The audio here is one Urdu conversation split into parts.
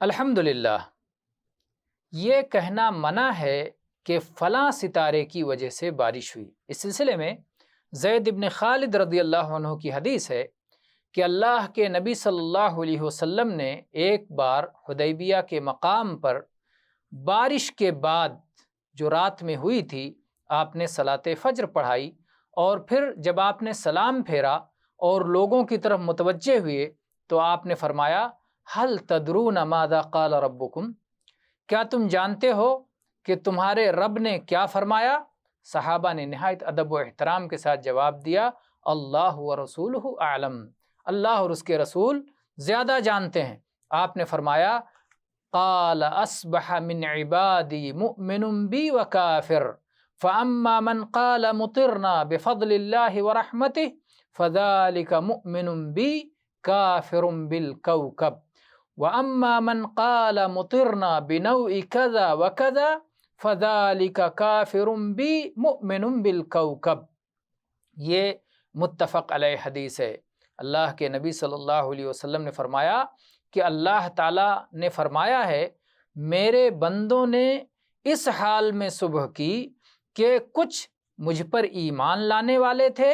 الحمدللہ، یہ کہنا منع ہے کہ فلاں ستارے کی وجہ سے بارش ہوئی۔ اس سلسلے میں زید بن خالد رضی اللہ عنہ کی حدیث ہے کہ اللہ کے نبی صلی اللہ علیہ وسلم نے ایک بار حدیبیہ کے مقام پر بارش کے بعد جو رات میں ہوئی تھی، آپ نے صلاۃ فجر پڑھائی، اور پھر جب آپ نے سلام پھیرا اور لوگوں کی طرف متوجہ ہوئے تو آپ نے فرمایا ہل تدرون ماذا قال ربکم، کیا تم جانتے ہو کہ تمہارے رب نے کیا فرمایا؟ صحابہ نے نہایت ادب و احترام کے ساتھ جواب دیا اللہ و رسولہ اعلم، اللہ اور اس کے رسول زیادہ جانتے ہیں۔ آپ نے فرمایا قال اصبح من عبادی مؤمن بی و کافر فاما من قال مطرنا بفضل اللہ ورحمتہ فذلک مؤمن بی کافر بالکوکب واما من قال مطرنا بنوع کذا وکذا فذلک کافر بی مؤمن بالکوکب۔ یہ متفق علیہ حدیث ہے۔ اللہ کے نبی صلی اللہ علیہ وسلم نے فرمایا کہ اللہ تعالیٰ نے فرمایا ہے میرے بندوں نے اس حال میں صبح کی کہ کچھ مجھ پر ایمان لانے والے تھے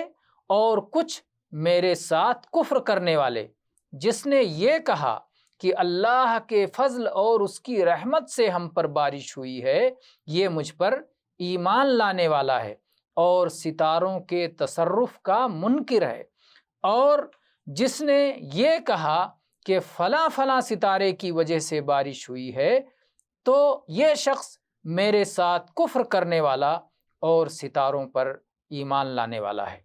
اور کچھ میرے ساتھ کفر کرنے والے۔ جس نے یہ کہا کہ اللہ کے فضل اور اس کی رحمت سے ہم پر بارش ہوئی ہے، یہ مجھ پر ایمان لانے والا ہے اور ستاروں کے تصرف کا منکر ہے۔ اور جس نے یہ کہا کہ فلاں فلاں ستارے کی وجہ سے بارش ہوئی ہے، تو یہ شخص میرے ساتھ کفر کرنے والا اور ستاروں پر ایمان لانے والا ہے۔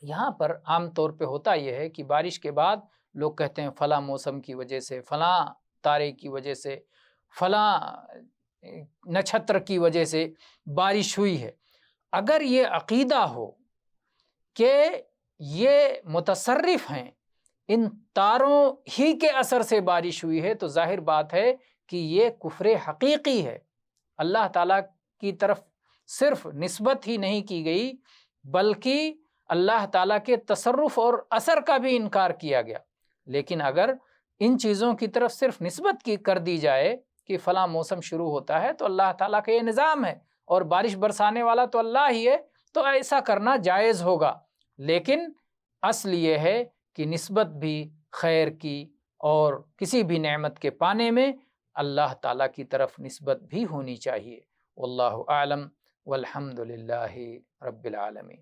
یہاں پر عام طور پہ ہوتا یہ ہے کہ بارش کے بعد لوگ کہتے ہیں فلاں موسم کی وجہ سے، فلاں تارے کی وجہ سے، فلاں نچھتر کی وجہ سے بارش ہوئی ہے۔ اگر یہ عقیدہ ہو کہ یہ متصرف ہیں، ان تاروں ہی کے اثر سے بارش ہوئی ہے، تو ظاہر بات ہے کہ یہ کفر حقیقی ہے۔ اللہ تعالیٰ کی طرف صرف نسبت ہی نہیں کی گئی بلکہ اللہ تعالیٰ کے تصرف اور اثر کا بھی انکار کیا گیا۔ لیکن اگر ان چیزوں کی طرف صرف نسبت کی کر دی جائے کہ فلاں موسم شروع ہوتا ہے تو اللہ تعالیٰ کا یہ نظام ہے اور بارش برسانے والا تو اللہ ہی ہے، تو ایسا کرنا جائز ہوگا۔ لیکن اصل یہ ہے کہ نسبت بھی خیر کی اور کسی بھی نعمت کے پانے میں اللہ تعالیٰ کی طرف نسبت بھی ہونی چاہیے۔ واللہ اعلم والحمد للہ رب العالمین۔